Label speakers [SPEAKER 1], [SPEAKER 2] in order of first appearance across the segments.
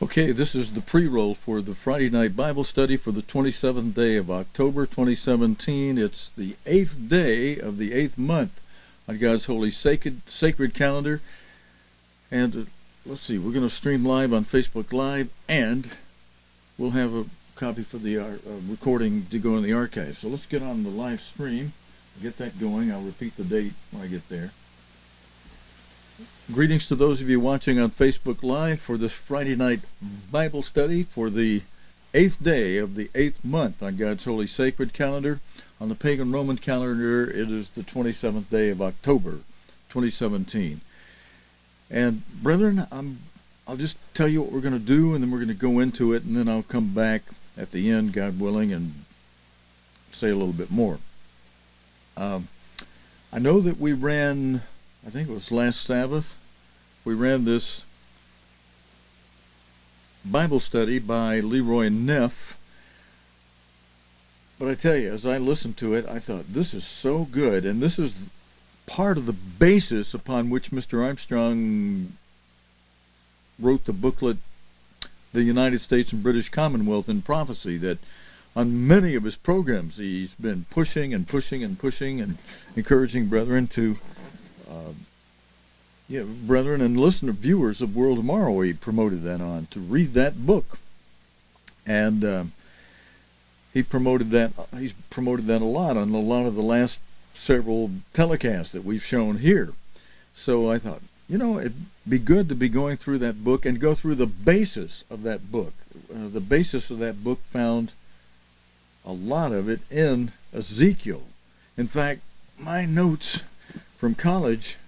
[SPEAKER 1] Okay, this is the pre-roll for the Friday night Bible study for the 27th day of October 2017. It's the 8th day of the 8th month on God's holy sacred calendar. And let's see, we're going to stream live on Facebook Live, and we'll have a copy for the recording to go in the archive. So let's get on the live stream, get that going. I'll repeat the date when I get there. Greetings to those of you watching on Facebook Live for this Friday night Bible study for the 8th day of the 8th month on God's holy sacred calendar. On the pagan Roman calendar, it is the 27th day of October 2017. And brethren, I'll just tell you what we're going to do, and then we're going to go into it, and then I'll come back at the end, God willing, and say a little bit more. I know that we ran, I think it was last Sabbath, we ran this Bible study by Leroy Neff. But I tell you, as I listened to it, I thought, this is so good, and this is part of the basis upon which Mr. Armstrong wrote the booklet, The United States and British Commonwealth in Prophecy, that on many of his programs he's been pushing and encouraging brethren to brethren and listener viewers of World Tomorrow, he promoted that on, to read that book. And he's promoted that a lot on a lot of the last several telecasts that we've shown here. So I thought, it'd be good to be going through that book and go through the basis of that book. The basis of that book found a lot of it in Ezekiel. In fact, my notes from college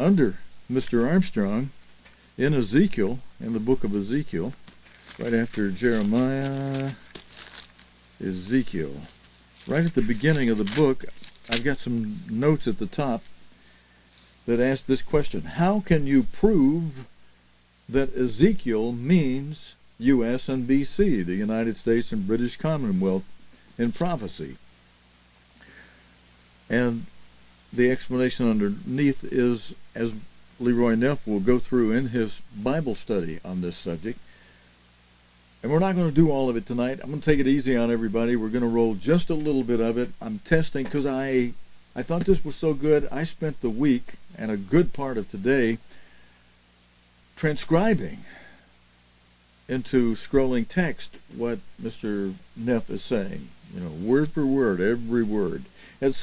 [SPEAKER 1] under Mr. Armstrong in Ezekiel, in the book of Ezekiel, right after Jeremiah, Ezekiel. Right at the beginning of the book, I've got some notes at the top that ask this question: how can you prove that Ezekiel means U.S. and B.C., the United States and British Commonwealth, in prophecy? And the explanation underneath is, as Leroy Neff will go through in his Bible study on this subject. And we're not going to do all of it tonight. I'm going to take it easy on everybody. We're going to roll just a little bit of it. I'm testing because I thought this was so good. I spent the week and a good part of today transcribing into scrolling text what Mr. Neff is saying. Word for word, every word. And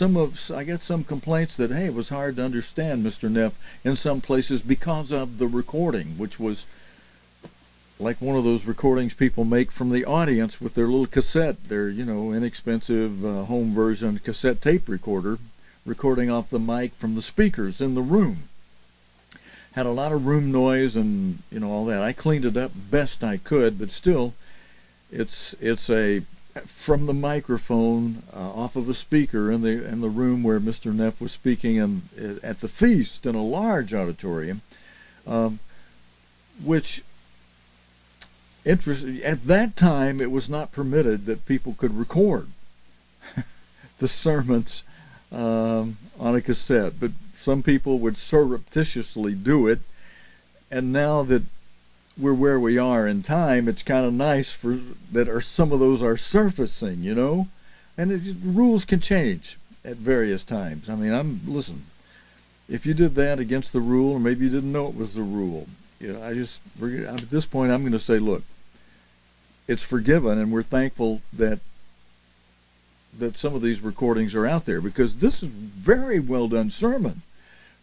[SPEAKER 1] I got some complaints that, hey, it was hard to understand Mr. Neff in some places because of the recording, which was like one of those recordings people make from the audience with their little cassette, their, inexpensive home version cassette tape recorder, recording off the mic from the speakers in the room. Had a lot of room noise and, all that. I cleaned it up best I could, but still, it's a from the microphone off of a speaker in the room where Mr. Neff was speaking at the feast in a large auditorium, which at that time it was not permitted that people could record the sermons on a cassette, but some people would surreptitiously do it. And now that we're where we are in time, it's kind of nice some of those are surfacing, and rules can change at various times. I mean, listen, if you did that against the rule, or maybe you didn't know it was the rule, at this point I'm going to say, look, it's forgiven, and we're thankful that some of these recordings are out there, because this is very well done sermon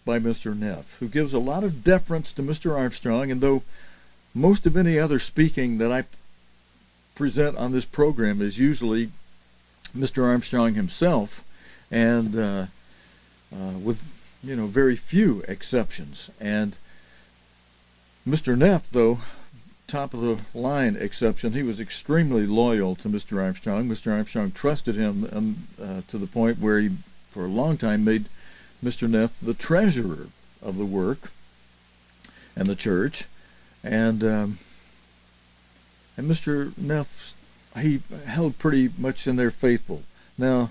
[SPEAKER 1] by Mr. Neff, who gives a lot of deference to Mr. Armstrong. And though most of any other speaking that I present on this program is usually Mr. Armstrong himself, and with very few exceptions. And Mr. Neff, though, top of the line exception, he was extremely loyal to Mr. Armstrong. Mr. Armstrong trusted him to the point where he, for a long time, made Mr. Neff the treasurer of the work and the church. And Mr. Neff, he held pretty much in there faithful. Now,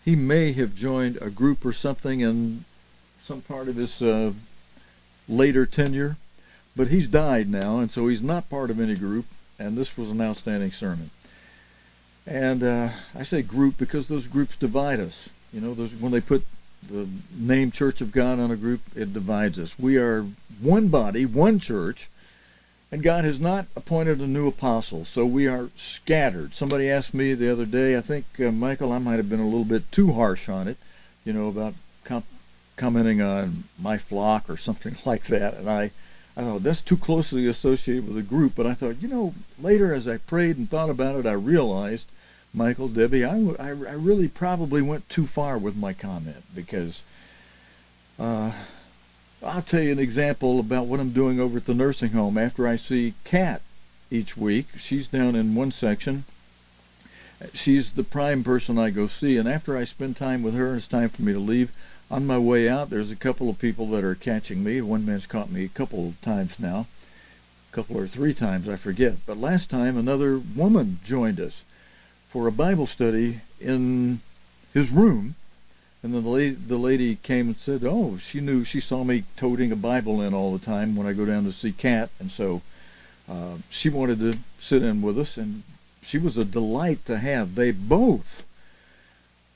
[SPEAKER 1] he may have joined a group or something in some part of his later tenure, but he's died now, and so he's not part of any group, and this was an outstanding sermon. And I say group because those groups divide us. You know, those when they put the name Church of God on a group, it divides us. We are one body, one church, and God has not appointed a new apostle, so we are scattered. Somebody asked me the other day, I think, Michael, I might have been a little bit too harsh on it, you know, about commenting on my flock or something like that. And I thought, that's too closely associated with a group. But I thought, you know, later as I prayed and thought about it, I realized, Michael, Debbie, I really probably went too far with my comment because I'll tell you an example about what I'm doing over at the nursing home. After I see Kat each week, she's down in one section. She's the prime person I go see, and after I spend time with her, it's time for me to leave. On my way out, there's a couple of people that are catching me. One man's caught me a couple of times now, a couple or three times, I forget. But last time, another woman joined us for a Bible study in his room. And then the lady came and said, oh, she saw me toting a Bible in all the time when I go down to see Kat. And so she wanted to sit in with us, and she was a delight to have. They both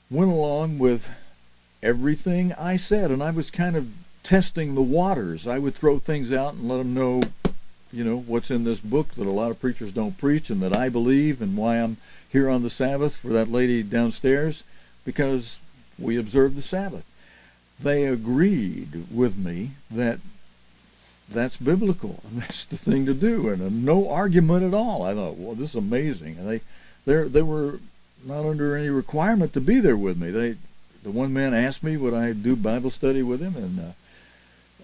[SPEAKER 1] went along with everything I said, and I was kind of testing the waters. I would throw things out and let them know, you know, what's in this book that a lot of preachers don't preach and that I believe, and why I'm here on the Sabbath for that lady downstairs, because we observe the Sabbath. They agreed with me that that's biblical and that's the thing to do, and no argument at all. I thought, well, this is amazing. And they were not under any requirement to be there with me. The one man asked me would I do Bible study with him and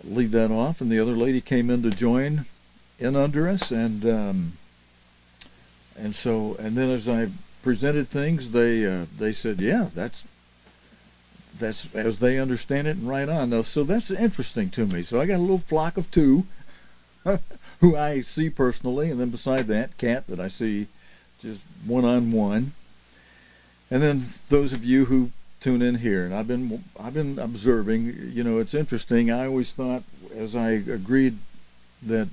[SPEAKER 1] lead that off, and the other lady came in to join in under us, and then as I presented things, they said, yeah, that's as they understand it, and right on. Now, so that's interesting to me. So I got a little flock of two who I see personally, and then beside that, Kat that I see just one-on-one. And then those of you who tune in here, and I've been observing. You know, it's interesting. I always thought, as I agreed that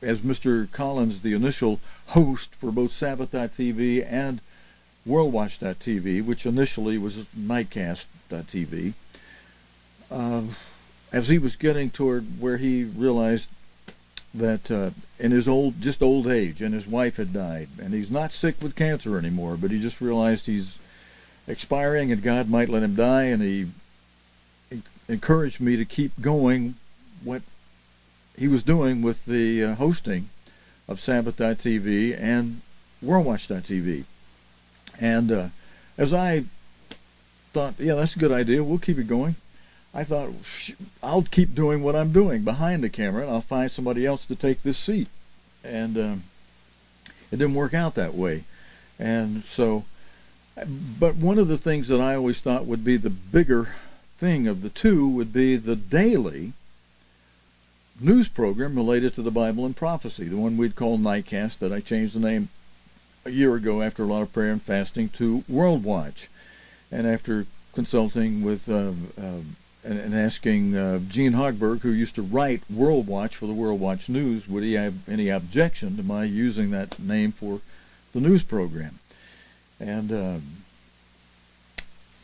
[SPEAKER 1] as Mr. Collins, the initial host for both Sabbath.tv and WorldWatch.tv, which initially was Nightcast.tv, as he was getting toward where he realized that in his old age, and his wife had died, and he's not sick with cancer anymore, but he just realized he's expiring and God might let him die, and he encouraged me to keep going what he was doing with the hosting of Sabbath.tv and WorldWatch.tv. And as I thought, yeah, that's a good idea, we'll keep it going, I thought, I'll keep doing what I'm doing behind the camera, and I'll find somebody else to take this seat. And it didn't work out that way. And so, but one of the things that I always thought would be the bigger thing of the two would be the daily news program related to the Bible and prophecy, the one we'd call Nightcast, that I changed the name a year ago after a lot of prayer and fasting to World Watch. And after consulting with and asking Gene Hogberg, who used to write World Watch for the World Watch News, would he have any objection to my using that name for the news program. And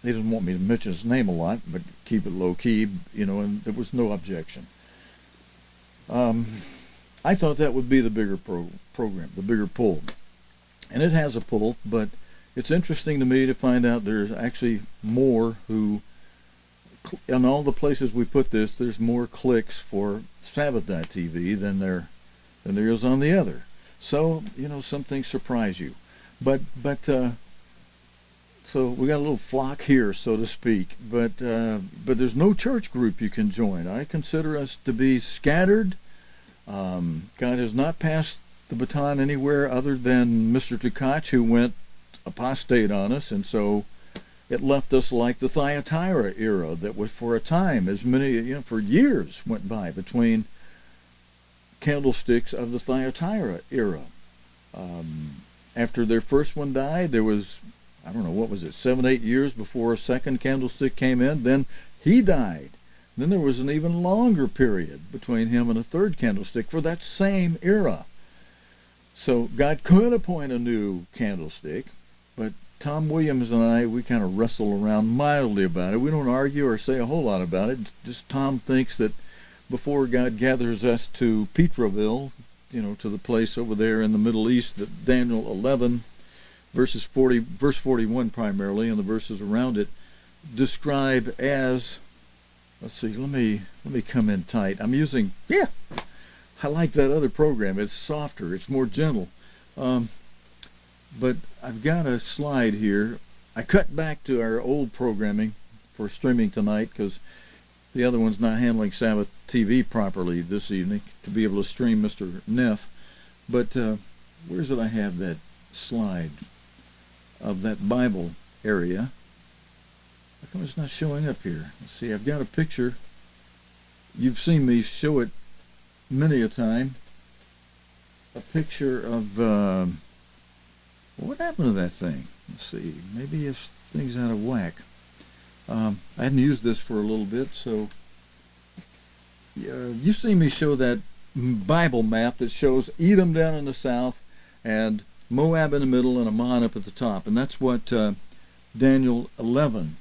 [SPEAKER 1] he didn't want me to mention his name a lot, but keep it low-key, you know, and there was no objection. I thought that would be the bigger program, the bigger pull. And it has a pull, but it's interesting to me to find out there's actually more who, in all the places we put this, there's more clicks for Sabbath.tv than there is on the other. So, you know, some things surprise you. But so we got a little flock here, so to speak. But there's no church group you can join. I consider us to be scattered. God has not passed the baton anywhere other than Mr. Tkach, who went apostate on us, and so it left us like the Thyatira era, that was for a time, as many, you know, for years went by between candlesticks of the Thyatira era. After their first one died, there was, I don't know, what was it, 7-8 years before a second candlestick came in. Then he died. Then there was an even longer period between him and a third candlestick for that same era. So God could appoint a new candlestick, but Tom Williams and I, we kind of wrestle around mildly about it. We don't argue or say a whole lot about it. Just Tom thinks that before God gathers us to Petroville, to the place over there in the Middle East that Daniel 11, verse 41 primarily, and the verses around it, describe as, let's see, let me come in tight. I like that other program. It's softer, it's more gentle. But I've got a slide here. I cut back to our old programming for streaming tonight because the other one's not handling Sabbath TV properly this evening to be able to stream Mr. Neff. But where's it I have that slide of that Bible area? How come it's not showing up here? Let's see, I've got a picture. You've seen me show it many a time. A picture of, what happened to that thing? Let's see, maybe if thing's out of whack. I hadn't used this for a little bit, so you've seen me show that Bible map that shows Edom down in the south and Moab in the middle and Ammon up at the top. And that's what Daniel 11,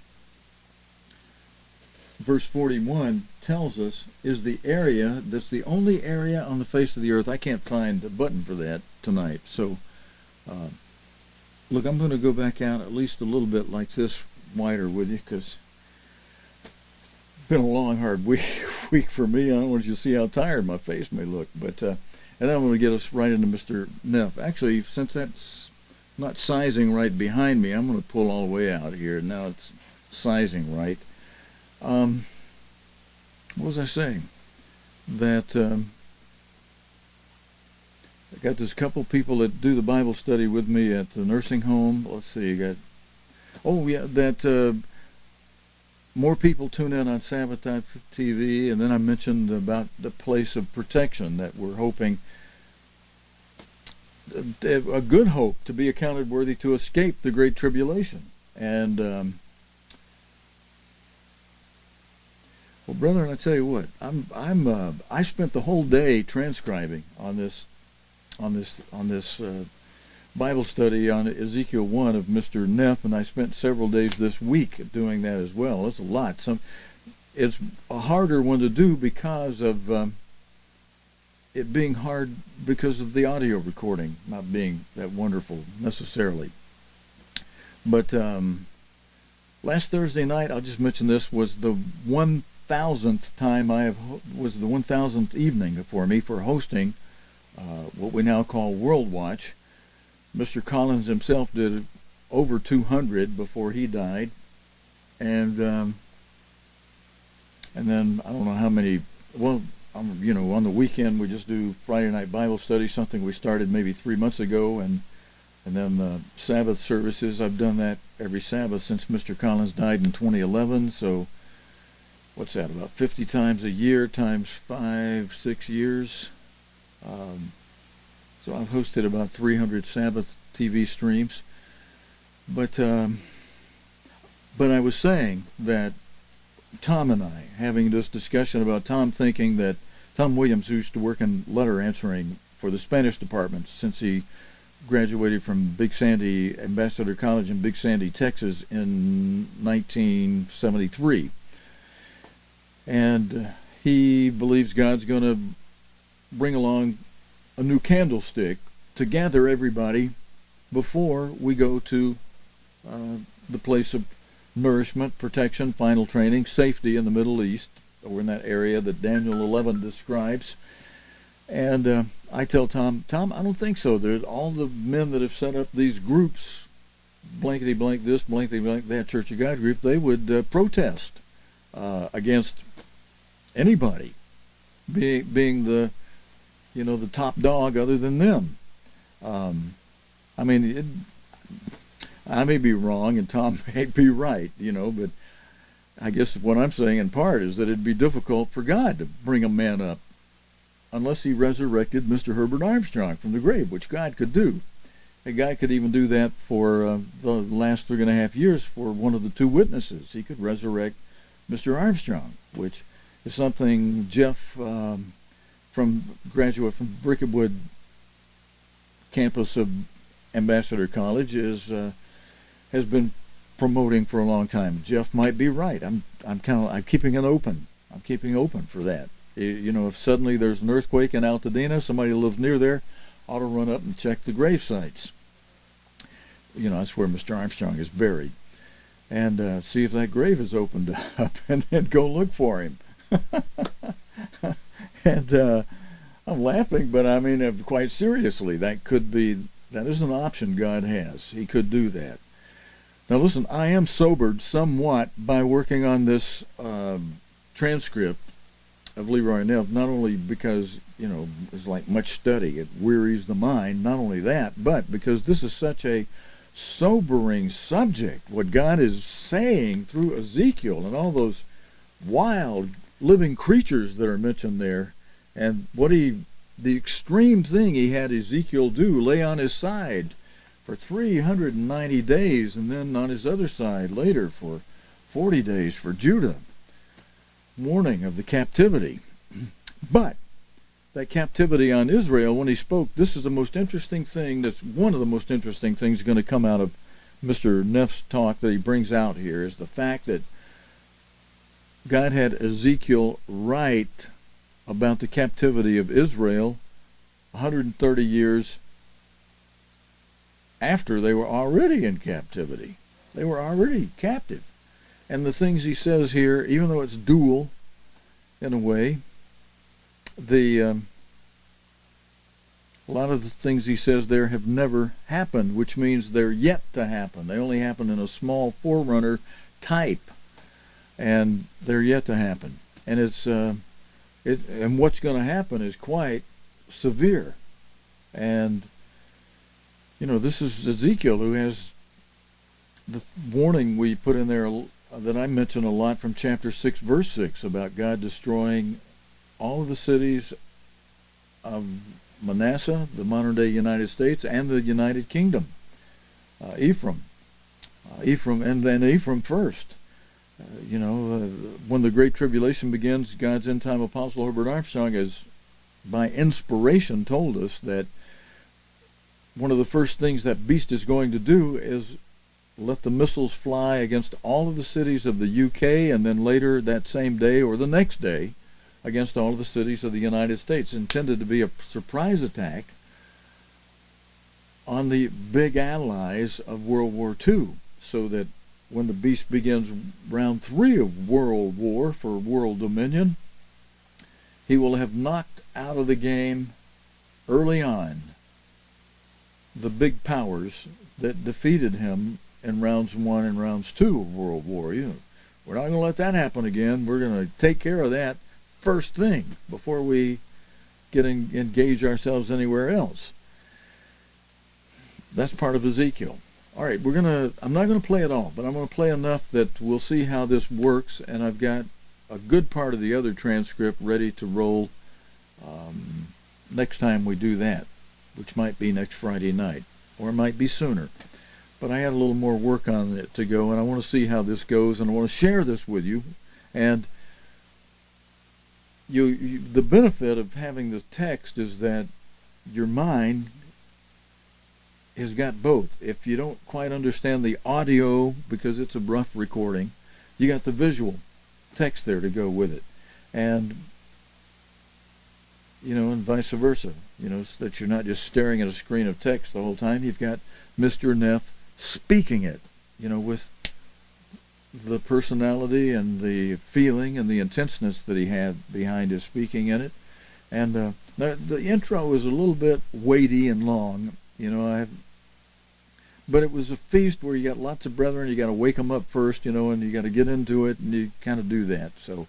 [SPEAKER 1] verse 41 tells us is the area that's the only area on the face of the earth. I can't find a button for that tonight. So, look, I'm going to go back out at least a little bit like this wider with you because it's been a long, hard week for me. I don't want you to see how tired my face may look. But and then I'm going to get us right into Mr. Neff. Actually, since that's not sizing right behind me, I'm going to pull all the way out here. Now it's sizing right. What was I saying? That I got this couple people that do the Bible study with me at the nursing home. Let's see, that more people tune in on Sabbath TV, and then I mentioned about the place of protection that we're hoping, a good hope to be accounted worthy to escape the Great Tribulation. And well, brethren, I tell you what, I spent the whole day transcribing on this Bible study on Ezekiel 1 of Mr. Neff, and I spent several days this week doing that as well. It's a lot. It's a harder one to do because of it being hard because of the audio recording not being that wonderful necessarily. But last Thursday night, I'll just mention this, was the 1,000th time was the 1,000th evening for me for hosting what we now call World Watch. Mr. Collins himself did over 200 before he died, and then I don't know how many. Well, on the weekend we just do Friday night Bible study, something we started maybe 3 months ago, and then Sabbath services. I've done that every Sabbath since Mr. Collins died in 2011. So what's that? About 50 times a year times 5-6 years. So I've hosted about 300 Sabbath TV streams. But I was saying that Tom and I, having this discussion about Tom thinking that Tom Williams, who used to work in letter answering for the Spanish department since he graduated from Big Sandy, Ambassador College in Big Sandy, Texas in 1973. And he believes God's going to bring along a new candlestick to gather everybody before we go to the place of nourishment, protection, final training, safety in the Middle East, or in that area that Daniel 11 describes. And I tell Tom, I don't think so. All the men that have set up these groups, blankety blank this, blankety blank that Church of God group, they would protest against anybody being the top dog other than them. I may be wrong and Tom may be right, but I guess what I'm saying in part is that it'd be difficult for God to bring a man up unless he resurrected Mr. Herbert Armstrong from the grave, which God could do. A guy could even do that for the last 3.5 years for one of the two witnesses. He could resurrect Mr. Armstrong, which is something Jeff, graduate from Bricketwood campus of Ambassador College, has been promoting for a long time. Jeff might be right. I'm keeping it open. I'm keeping open for that. You know, if suddenly there's an earthquake in Altadena, somebody who lives near there ought to run up and check the grave sites. You know, that's where Mr. Armstrong is buried. And see if that grave is opened up, and then go look for him. And I'm laughing, but I mean quite seriously. That is an option God has. He could do that. Now listen, I am sobered somewhat by working on this transcript of Leroy Neff, not only because, you know, it's like much study, it wearies the mind, not only that, but because this is such a sobering subject, what God is saying through Ezekiel and all those wild living creatures that are mentioned there, and the extreme thing he had Ezekiel do, lay on his side for 390 days, and then on his other side later for 40 days for Judah, warning of the captivity. But that captivity on Israel, when he spoke, this is the most interesting thing, that's one of the most interesting things going to come out of Mr. Neff's talk that he brings out here, is the fact that God had Ezekiel write about the captivity of Israel 130 years after they were already in captivity. They were already captive. And the things he says here, even though it's dual in a way, a lot of the things he says there have never happened, which means they're yet to happen. They only happen in a small forerunner type, and they're yet to happen. And and what's going to happen is quite severe. And you know, this is Ezekiel who has the warning we put in there that I mention a lot from chapter 6, verse 6, about God destroying all of the cities of Manasseh, the modern-day United States, and the United Kingdom. Ephraim, and then Ephraim first. When the Great Tribulation begins, God's end-time apostle Herbert Armstrong has, by inspiration, told us that one of the first things that beast is going to do is let the missiles fly against all of the cities of the UK, and then later that same day or the next day against all of the cities of the United States, intended to be a surprise attack on the big allies of World War II, so that when the beast begins round 3 of World War for world dominion, he will have knocked out of the game early on the big powers that defeated him in rounds 1 and rounds 2 of World War. We're not going to let that happen again. We're going to take care of that first thing before we engage ourselves anywhere else. That's part of Ezekiel. All right, I'm not going to play it all, but I'm going to play enough that we'll see how this works, and I've got a good part of the other transcript ready to roll next time we do that, which might be next Friday night, or it might be sooner. But I had a little more work on it to go, and I want to see how this goes, and I want to share this with you. And the benefit of having the text is that your mind has got both. If you don't quite understand the audio, because it's a rough recording, you got the visual text there to go with it. And and vice versa, so that you're not just staring at a screen of text the whole time. You've got Mr. Neff speaking it, with the personality and the feeling and the intenseness that he had behind his speaking in it. And the intro is a little bit weighty and long, but it was a feast where you got lots of brethren. You got to wake them up first, and you got to get into it, and you kind of do that. So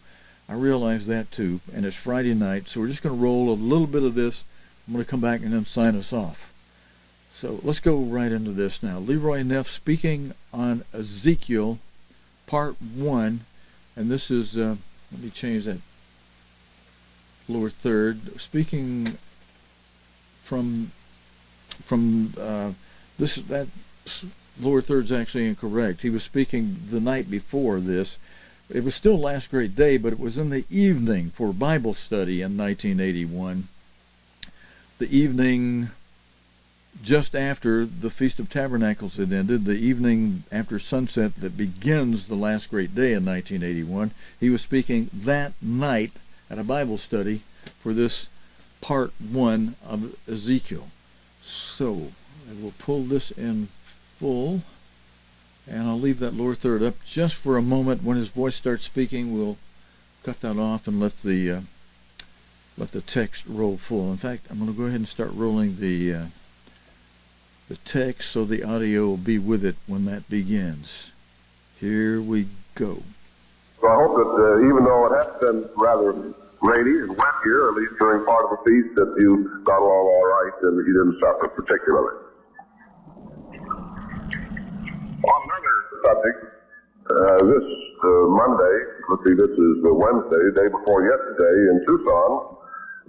[SPEAKER 1] I realize that too, and it's Friday night, so we're just going to roll a little bit of this. I'm going to come back and then sign us off. So let's go right into this now. Leroy Neff speaking on Ezekiel, part 1, and this is, let me change that lower third, speaking from that lower third's actually incorrect. He was speaking the night before this, it was still Last Great Day, but it was in the evening for Bible study in 1981. The evening just after the Feast of Tabernacles had ended, the evening after sunset that begins the Last Great Day in 1981, he was speaking that night at a Bible study for this part 1 of Ezekiel. So I will pull this in full, and I'll leave that lower third up just for a moment. When his voice starts speaking, we'll cut that off and let the text roll full. In fact, I'm going to go ahead and start rolling the text so the audio will be with it when that begins. Here we go.
[SPEAKER 2] So I hope that even though it has been rather rainy and wet here, at least during part of the feast, that you got along all right and that you didn't suffer particularly. On another subject, this Monday, let's see, this is Wednesday, the day before yesterday in Tucson,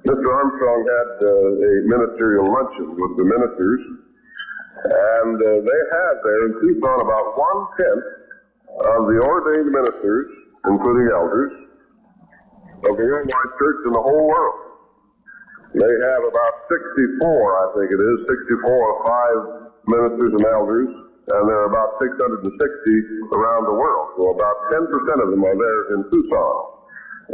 [SPEAKER 2] Mr. Armstrong had a ministerial luncheon with the ministers, and they had there in Tucson about 1/10 of the ordained ministers, including elders, of the worldwide church in the whole world. They have about 64, I think it is, 64 or 5 ministers and elders, and there are about 660 around the world. So about 10% of them are there in Tucson.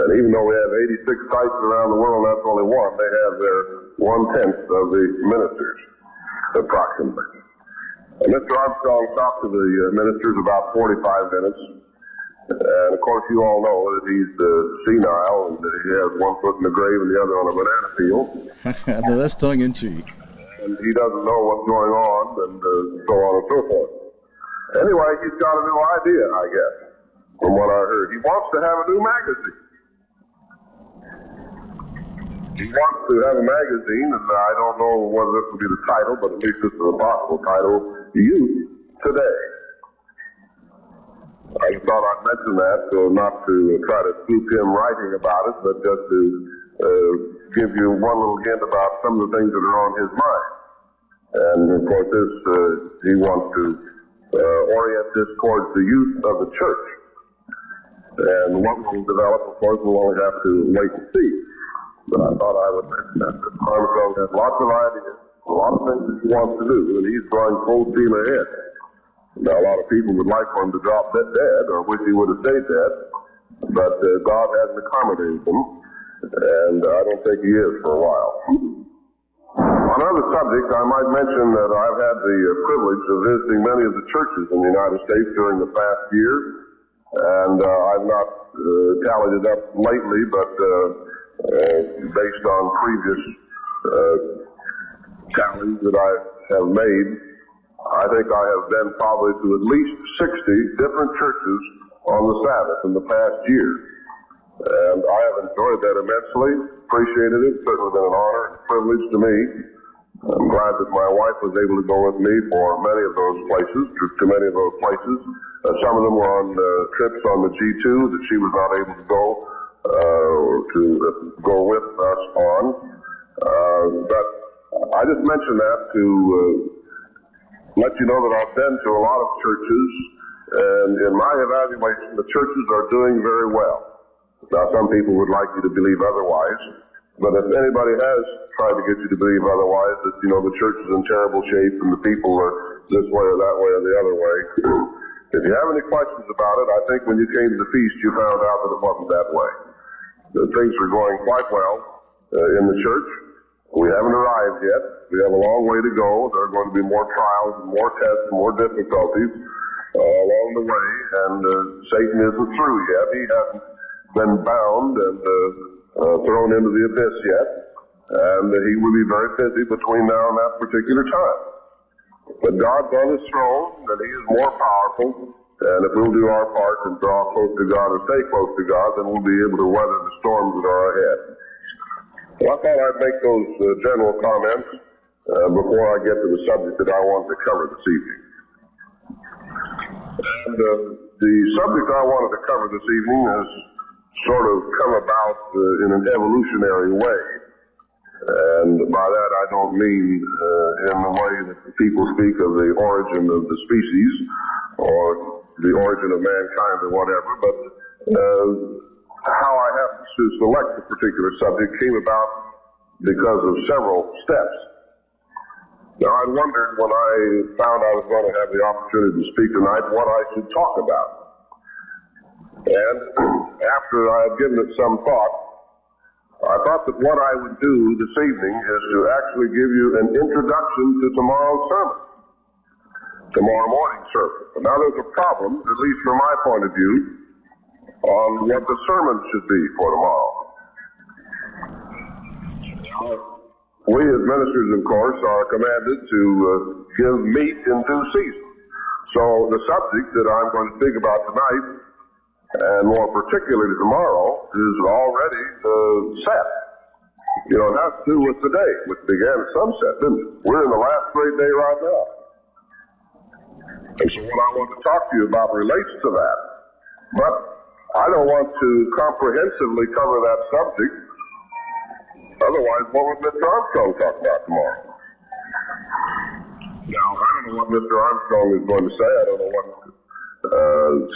[SPEAKER 2] And even though we have 86 sites around the world, that's only one. They have their 1/10 of the ministers, approximately. And Mr. Armstrong talked to the ministers about 45 minutes. And of course, you all know that he's senile and that he has one foot in the grave and the other on a banana field.
[SPEAKER 1] No, that's tongue in cheek.
[SPEAKER 2] And he doesn't know what's going on, and so on and so forth. Anyway, he's got a new idea, I guess, from what I heard. He wants to have a new magazine. He wants to have a magazine, and I don't know whether this will be the title, but at least this is a possible title, Youth Today. I thought I'd mention that, so not to try to scoop him writing about it, but just to give you one little hint about some of the things that are on his mind. And of course, he wants to orient this towards the youth of the church. And what will develop, of course, we'll only have to wait and see. But I thought I would mention that. Armstrong has lots of ideas, a lot of things that he wants to do, and he's going full steam ahead. Now, a lot of people would like for him to drop dead, or wish he would have stayed dead, but God hasn't accommodated him, and I don't think he is for a while. On other subjects, I might mention that I've had the privilege of visiting many of the churches in the United States during the past year, and I've not tallied it up lately, but based on previous tallies that I have made, I think I have been probably to at least 60 different churches on the Sabbath in the past year. And I have enjoyed that immensely, appreciated it, certainly been an honor and a privilege to me. I'm glad that my wife was able to go with me for many of those places, to many of those places. Some of them were on trips on the G2 that she was not able to go with us on. But I just mentioned that to let you know that I've been to a lot of churches, and in my evaluation, the churches are doing very well. Now, some people would like you to believe otherwise, but if anybody has tried to get you to believe otherwise, that, you know, the church is in terrible shape and the people are this way or that way or the other way, if you have any questions about it, I think when you came to the feast, you found out that it wasn't that way. That things are going quite well in the church. We haven't arrived yet. We have a long way to go. There are going to be more trials and more tests and more difficulties along the way, and Satan isn't through yet. He hasn't been bound and thrown into the abyss yet, and he will be very busy between now and that particular time. But God's on his throne, and he is more powerful, and if we'll do our part and draw close to God and stay close to God, then we'll be able to weather the storms that are ahead. Well, I thought I'd make those general comments before I get to the subject that I wanted to cover this evening. And the subject I wanted to cover this evening has sort of come about in an evolutionary way. And by that I don't mean in the way that people speak of the origin of the species or the origin of mankind or whatever, but how I happened to select a particular subject came about because of several steps. Now, I wondered when I found I was going to have the opportunity to speak tonight what I should talk about. And after I had given it some thought, I thought that what I would do this evening is to actually give you an introduction to tomorrow's sermon, tomorrow morning's sermon. But now there's a problem, at least from my point of view, on what the sermon should be for tomorrow. We as ministers, of course, are commanded to give meat in due season. So the subject that I'm going to speak about tonight, and more particularly tomorrow, is already set. You know, it has to do with today, which began at sunset, didn't it? We're in the last great day right now. And so what I want to talk to you about relates to that. But I don't want to comprehensively cover that subject. Otherwise, what would Mr. Armstrong talk about tomorrow? Now, I don't know what Mr. Armstrong is going to say. I don't know what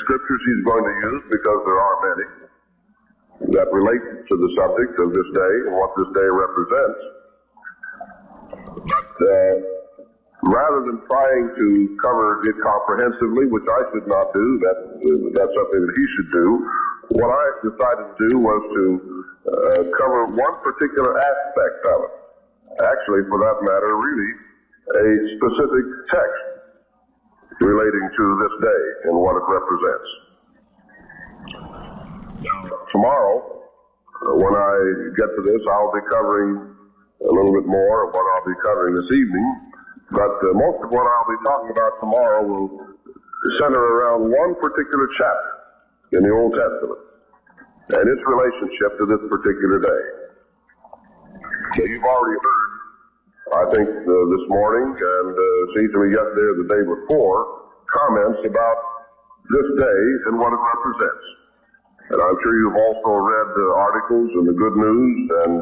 [SPEAKER 2] scriptures he's going to use, because there are many that relate to the subject of this day and what this day represents. But rather than trying to cover it comprehensively, which I should not do, that's something that he should do, what I decided to do was to cover one particular aspect of it. Actually, for that matter, really, a specific text relating to this day and what it represents. Tomorrow, when I get to this, I'll be covering a little bit more of what I'll be covering this evening, but most of what I'll be talking about tomorrow will center around one particular chapter in the Old Testament and its relationship to this particular day. So you've already heard, I think, this morning, and seems to me yesterday or the day before, comments about this day and what it represents. And I'm sure you've also read the articles and the good news, and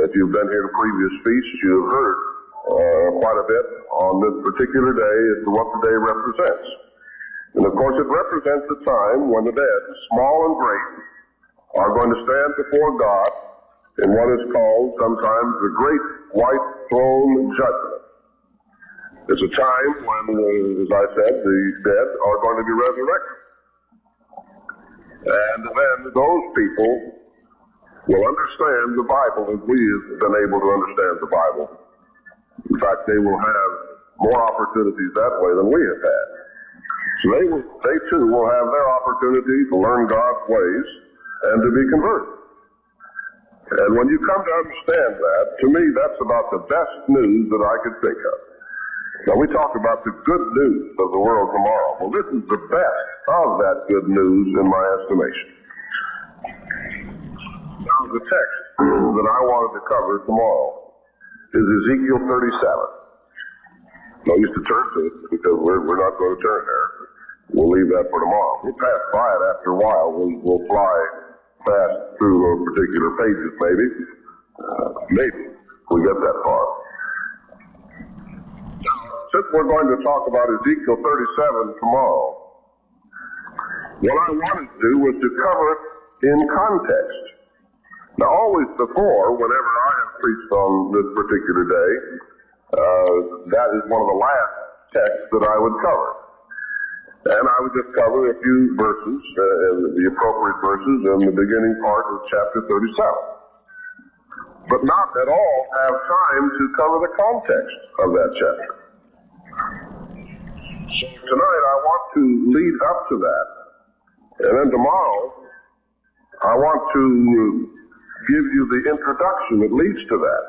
[SPEAKER 2] if you've been here to previous feasts, you've heard quite a bit on this particular day as to what the day represents. And of course, it represents a time when the dead, small and great, are going to stand before God in what is called sometimes the Great White Throne Judgment. It's a time when, as I said, the dead are going to be resurrected. And then those people will understand the Bible as we have been able to understand the Bible. In fact, they will have more opportunities that way than we have had. So they too will have their opportunity to learn God's ways and to be converted. And when you come to understand that, to me, that's about the best news that I could think of. Now, we talk about the good news of the world tomorrow. Well, this is the best of that good news in my estimation. Now, the text that I wanted to cover tomorrow is Ezekiel 37. No use to turn to it, because we're not going to turn there. We'll leave that for tomorrow. We'll pass by it after a while. We'll fly fast through those particular pages, maybe. Maybe we get that far. Since we're going to talk about Ezekiel 37 tomorrow, what I wanted to do was to cover it in context. Now, always before, whenever I have preached on this particular day, that is one of the last texts that I would cover. And I would just cover a few verses, the appropriate verses in the beginning part of chapter 37. But not at all have time to cover the context of that chapter. So tonight I want to lead up to that. And then tomorrow I want to give you the introduction that leads to that.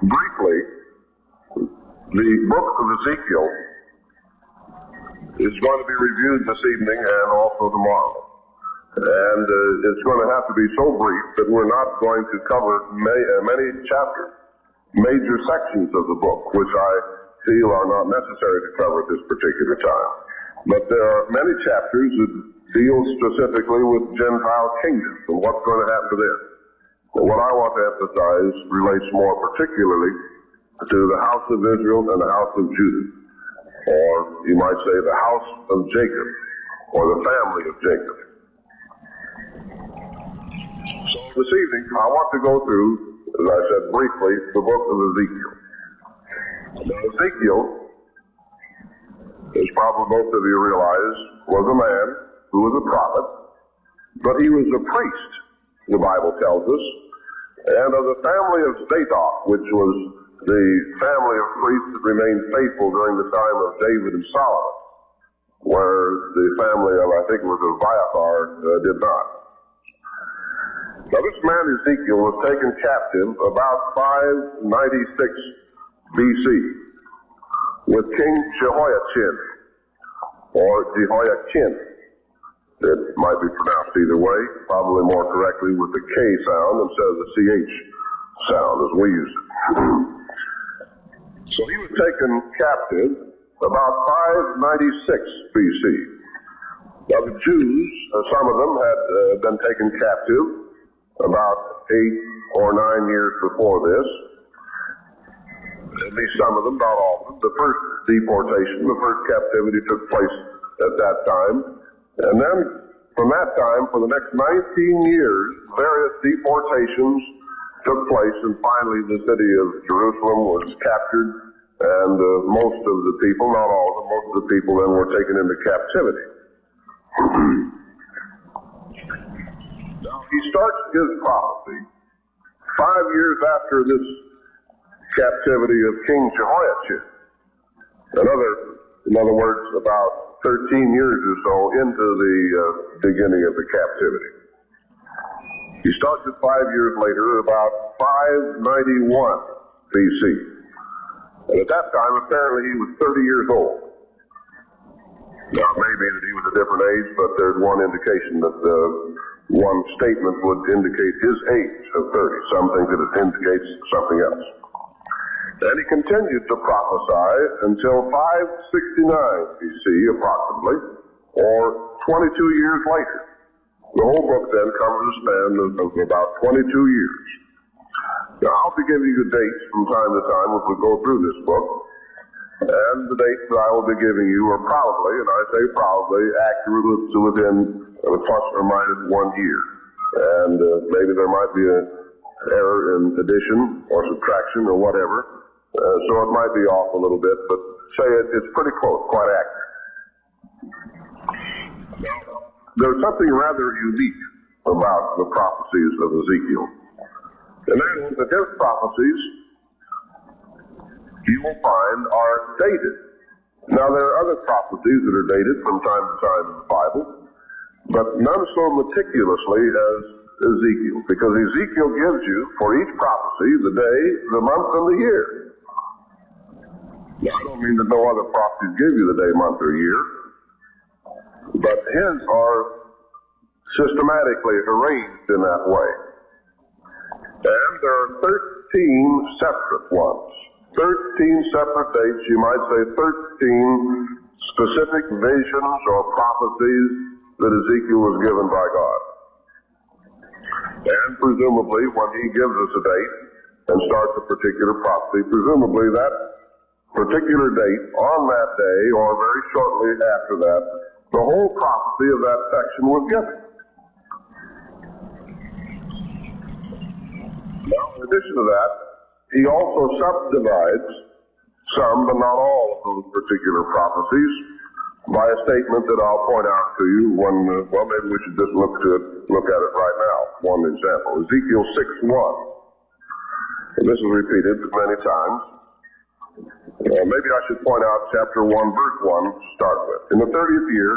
[SPEAKER 2] Briefly, the book of Ezekiel is going to be reviewed this evening and also tomorrow. And it's going to have to be so brief that we're not going to cover many chapters, major sections of the book, which I feel are not necessary to cover at this particular time. But there are many chapters that deal specifically with Gentile kingdoms and what's going to happen to them. But what I want to emphasize relates more particularly to the house of Israel and the house of Judah. or you might say the house of Jacob, or the family of Jacob. So this evening, I want to go through, as I said briefly, the book of Ezekiel. Now, Ezekiel, as probably most of you realize, was a man who was a prophet, but he was a priest, the Bible tells us, and of the family of Zadok, which was the family of priests that remained faithful during the time of David and Solomon, where the family of, I think it was Abiathar, did not. Now this man Ezekiel was taken captive about 596 BC with King Jehoiachin, or Jehoiakim. It might be pronounced either way, probably more correctly with the K sound instead of the CH sound as we use it. So he was taken captive about 596 BC. Now the Jews, some of them had been taken captive about 8 or 9 years before this. At least some of them, not all of them. The first deportation, the first captivity took place at that time. And then from that time, for the next 19 years, various deportations took place, and finally the city of Jerusalem was captured, and most of the people, not all of them, most of the people then were taken into captivity. Now, he starts his prophecy 5 years after this captivity of King Jehoiachin. In other words, about 13 years or so into the beginning of the captivity. He starts it 5 years later, about 591 BC. And at that time, apparently, he was 30 years old. Now, it may be that he was a different age, but there's one indication that one statement would indicate his age of 30. Some think that it indicates something else. And he continued to prophesy until 569 BC, approximately, or 22 years later. The whole book then covers a span of about 22 years. Now, I'll be giving you dates from time to time as we go through this book, and the dates that I will be giving you are probably, and I say probably, accurate to within plus or minus 1 year. And maybe there might be an error in addition or subtraction or whatever. So it might be off a little bit, but say it's pretty close, quite accurate. Now, there's something rather unique about the prophecies of Ezekiel. And that is that his prophecies, you will find, are dated. Now, there are other prophecies that are dated from time to time in the Bible, but none so meticulously as Ezekiel, because Ezekiel gives you, for each prophecy, the day, the month, and the year. Now, I don't mean that no other prophecies give you the day, month, or year, but his are systematically arranged in that way. And there are 13 separate ones. 13 separate dates, you might say 13 specific visions or prophecies that Ezekiel was given by God. And presumably, when he gives us a date and starts a particular prophecy, presumably that particular date, on that day, or very shortly after that, the whole prophecy of that section was given. Now, in addition to that, he also subdivides some, but not all, of those particular prophecies by a statement that I'll point out to you when, well, maybe we should just look at it right now. One example, Ezekiel 6:1. And this is repeated many times. Maybe I should point out chapter 1, verse 1 to start with. In the 30th year,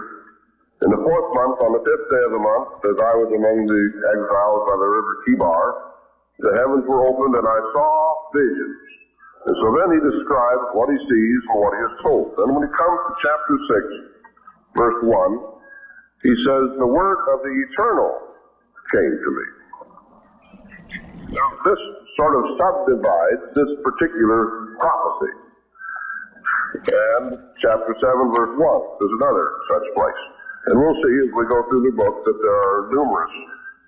[SPEAKER 2] in the 4th month, on the 5th day of the month, as I was among the exiles by the river Kibar, the heavens were opened and I saw visions. And so then he describes what he sees and what he is told. And when he comes to chapter 6, verse 1, he says, the word of the eternal came to me. Now this sort of subdivides this particular prophecy. And chapter 7, verse 1 is another such place. And we'll see as we go through the book that there are numerous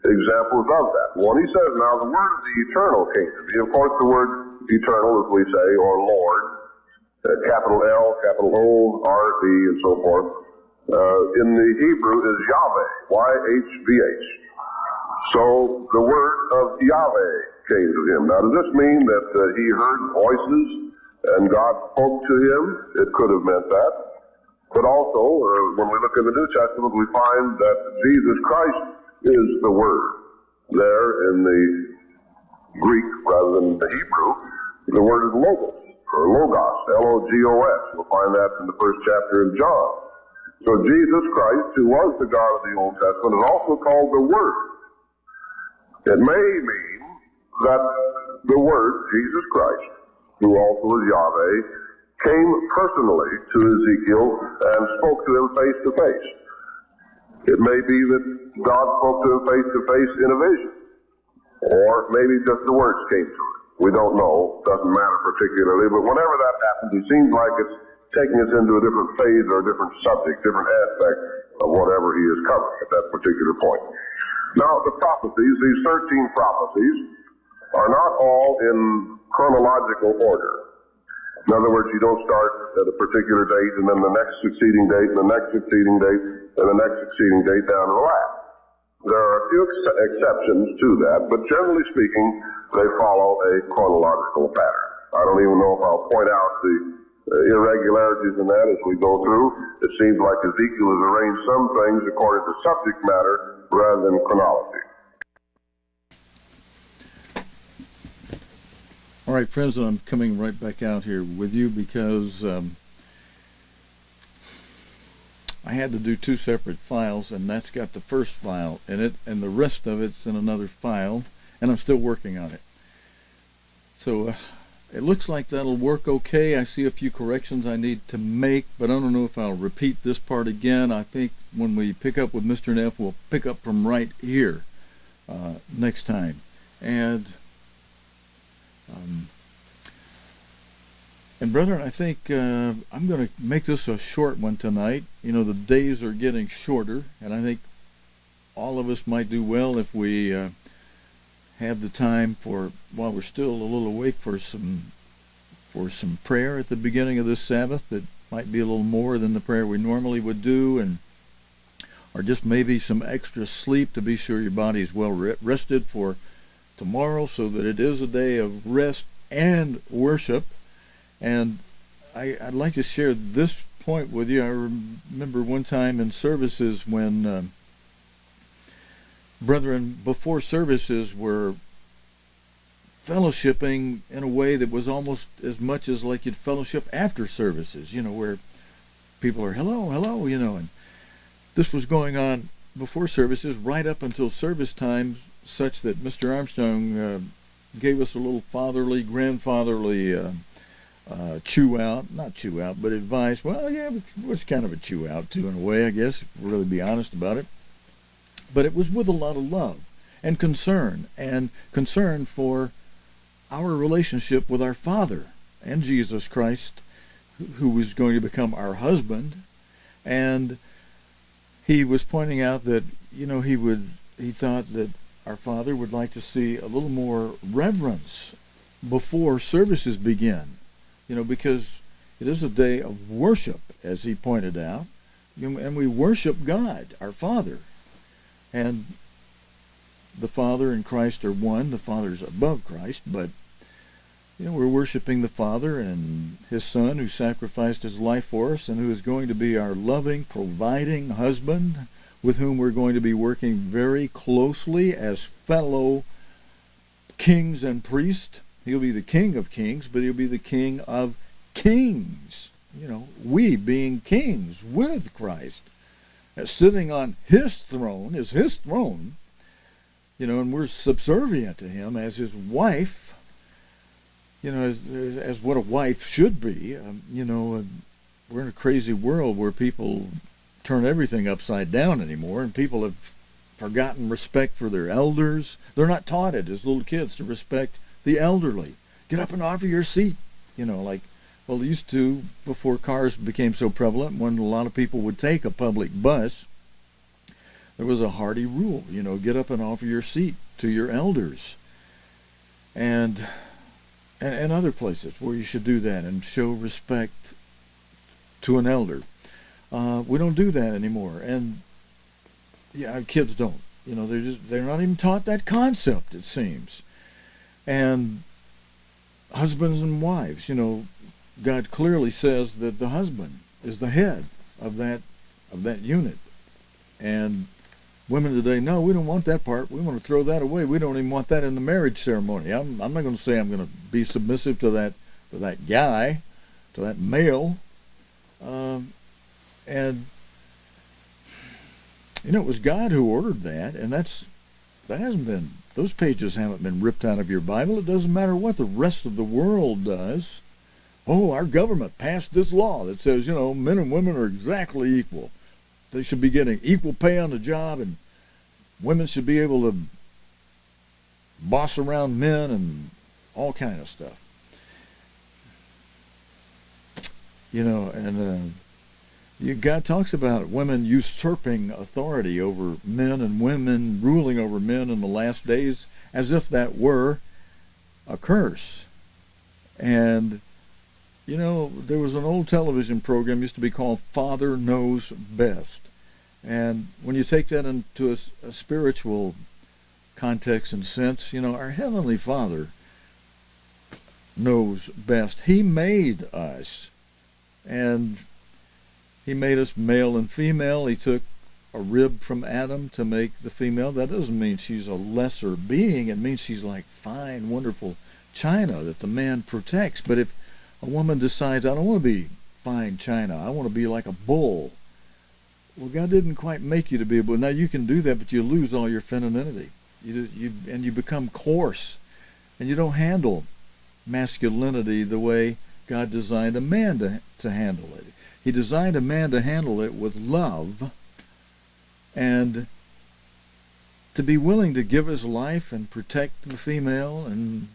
[SPEAKER 2] examples of that. When he says, now the word of the eternal came to me, of course the word eternal, as we say, or Lord, capital L, capital O, R, D, and so forth. In the Hebrew is Yahweh, Y-H-V-H. So the word of Yahweh came to him. Now, does this mean that he heard voices and God spoke to him? It could have meant that. But also, when we look in the New Testament, we find that Jesus Christ is the Word. There in the Greek, rather than the Hebrew, the word is logos, or logos, L-O-G-O-S. We'll find that in the first chapter of John. So Jesus Christ, who was the God of the Old Testament, is also called the Word. It may mean that the Word, Jesus Christ, who also is Yahweh, came personally to Ezekiel and spoke to him face to face. It may be that God spoke to him face to face in a vision, or maybe just the words came to him. We don't know. Doesn't matter particularly, but whenever that happens, it seems like it's taking us into a different phase or a different subject, different aspect of whatever he is covering at that particular point. Now, the prophecies, these 13 prophecies, are not all in chronological order. In other words, you don't start at a particular date and then the next succeeding date and the next succeeding date and the next succeeding date down to the last. There are a few exceptions to that, but generally speaking, they follow a chronological pattern. I don't even know if I'll point out the irregularities in that as we go through. It seems like Ezekiel has arranged some things according to subject matter rather than chronology.
[SPEAKER 1] All right, friends, I'm coming right back out here with you because I had to do two separate files, and that's got the first file in it, and the rest of it's in another file, and I'm still working on it. So it looks like that'll work okay. I see a few corrections I need to make, but I don't know if I'll repeat this part again. I think when we pick up with Mr. Neff, we'll pick up from right here next time. And brethren, I think I'm going to make this a short one tonight. You know, the days are getting shorter, and I think all of us might do well if we have the time while we're still a little awake for some prayer at the beginning of this Sabbath. That might be a little more than the prayer we normally would do, or just maybe some extra sleep to be sure your body is well rested for tomorrow, so that it is a day of rest and worship. And I'd like to share this point with you. I remember one time in services when brethren before services were fellowshipping in a way that was almost as much as like you'd fellowship after services, you know, where people are hello, you know, and this was going on before services right up until service time, such that Mr. Armstrong gave us a little fatherly, grandfatherly not chew out, but advice. Well, yeah, it was kind of a chew out too, in a way, I guess, if we're really be honest about it. But it was with a lot of love and concern for our relationship with our Father and Jesus Christ, who was going to become our husband. And he was pointing out that, you know, he thought that our Father would like to see a little more reverence before services begin. You know, because it is a day of worship, as he pointed out, and we worship God, our Father. And the Father and Christ are one. The Father's above Christ, but, you know, we're worshiping the Father and his Son, who sacrificed his life for us and who is going to be our loving, providing husband, with whom we're going to be working very closely as fellow kings and priests. He'll be the King of Kings, but he'll be the King of Kings. You know, we being kings with Christ. Sitting on his throne is his throne. You know, and we're subservient to him as his wife. You know, as what a wife should be. You know, we're in a crazy world where people turn everything upside down anymore, and people have forgotten respect for their elders. They're not taught it as little kids to respect the elderly. Get up and offer your seat. You know, like, well, they used to, before cars became so prevalent, when a lot of people would take a public bus, there was a hearty rule, you know, get up and offer your seat to your elders. And and other places where you should do that and show respect to an elder. We don't do that anymore, and yeah, kids don't. They're not even taught that concept, it seems. And husbands and wives, God clearly says that the husband is the head of that unit. And women today, no, we don't want that part. We want to throw that away. We don't even want that in the marriage ceremony. I'm not going to say I'm going to be submissive to that guy, to that male. And it was God who ordered that, and those pages haven't been ripped out of your Bible. It doesn't matter what the rest of the world does. Oh, our government passed this law that says, men and women are exactly equal. They should be getting equal pay on the job, and women should be able to boss around men and all kind of stuff. God talks about women usurping authority over men and women ruling over men in the last days as if that were a curse. And, there was an old television program used to be called Father Knows Best. And when you take that into a spiritual context and sense, our Heavenly Father knows best. He made us. And He made us male and female. He took a rib from Adam to make the female. That doesn't mean she's a lesser being. It means she's like fine, wonderful china that the man protects. But if a woman decides, I don't want to be fine china, I want to be like a bull, well, God didn't quite make you to be a bull. Now, you can do that, but you lose all your femininity. You become coarse, and you don't handle masculinity the way God designed a man to handle it. He designed a man to handle it with love and to be willing to give his life and protect the female, and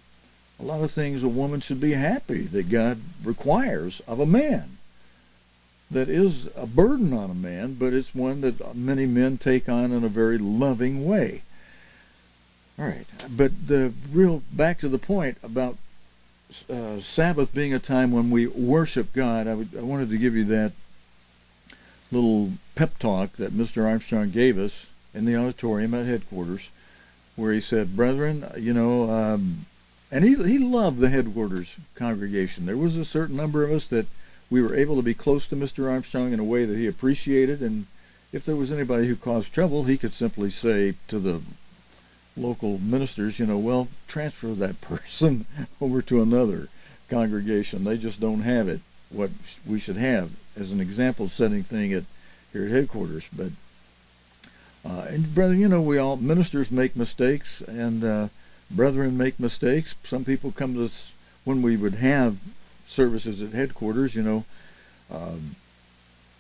[SPEAKER 1] a lot of things a woman should be happy that God requires of a man. That is a burden on a man, but it's one that many men take on in a very loving way. All right, but back to the point about Sabbath being a time when we worship God. I wanted to give you that little pep talk that Mr. Armstrong gave us in the auditorium at headquarters, where he said, brethren, and he loved the headquarters congregation. There was a certain number of us that we were able to be close to Mr. Armstrong in a way that he appreciated, and if there was anybody who caused trouble, he could simply say to the local ministers, well, transfer that person over to another congregation. They just don't have it, what we should have, as an example setting thing here at headquarters. But and brethren, we all, ministers make mistakes, and brethren make mistakes. Some people come to us when we would have services at headquarters,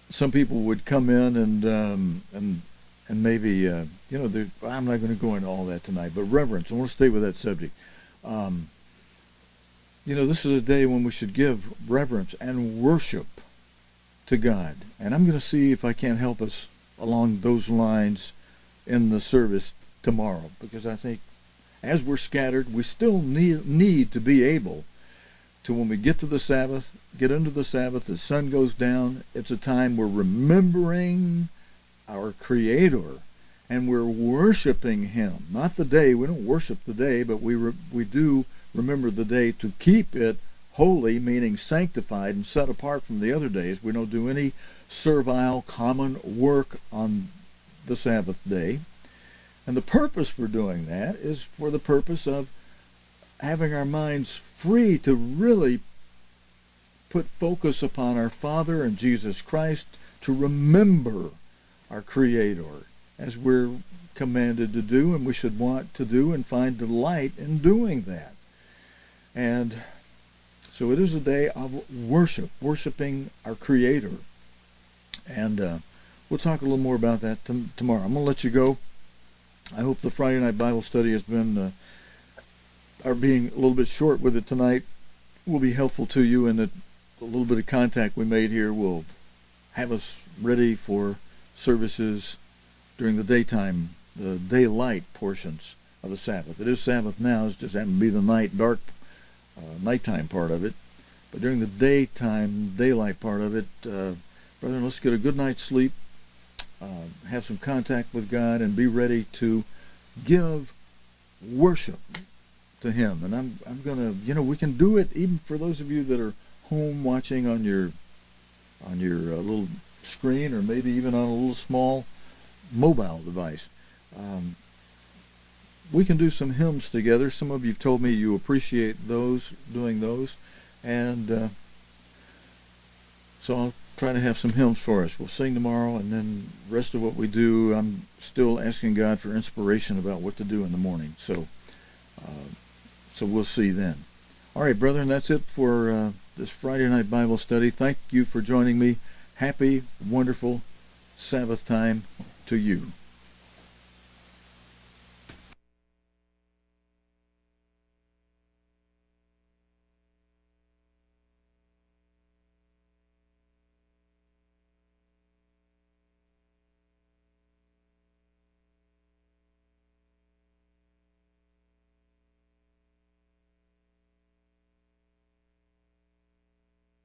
[SPEAKER 1] some people would come in and maybe, I'm not going to go into all that tonight, but reverence, I want to stay with that subject. This is a day when we should give reverence and worship to God. And I'm going to see if I can't help us along those lines in the service tomorrow, because I think as we're scattered, we still need to be able to, when we get to the Sabbath, get into the Sabbath, the sun goes down, it's a time we're remembering our Creator, and we're worshiping Him. Not the day, we don't worship the day, but we do remember the day to keep it holy, meaning sanctified and set apart from the other days. We don't do any servile common work on the Sabbath day. And the purpose for doing that is for the purpose of having our minds free to really put focus upon our Father and Jesus Christ, to remember our Creator, as we're commanded to do, and we should want to do and find delight in doing that. And so it is a day of worshiping our Creator. And we'll talk a little more about that tomorrow. I'm going to let you go. I hope the Friday night Bible study has been, our being a little bit short with it tonight, will be helpful to you, and that a little bit of contact we made here will have us ready for services during the daytime, the daylight portions of the Sabbath. It is Sabbath now, it's just happened to be the night, dark nighttime part of it. But during the daytime, daylight part of it, brethren, let's get a good night's sleep, have some contact with God, and be ready to give worship to Him. And I'm gonna, we can do it even for those of you that are home watching on your little screen, or maybe even on a little small mobile device. We can do some hymns together. Some of you've told me you appreciate doing those, and so I'll try to have some hymns for us. We'll sing tomorrow, and then the rest of what we do, I'm still asking God for inspiration about what to do in the morning. So we'll see then. All right, brethren, that's it for this Friday night Bible study. Thank you for joining me. Happy, wonderful Sabbath time to you.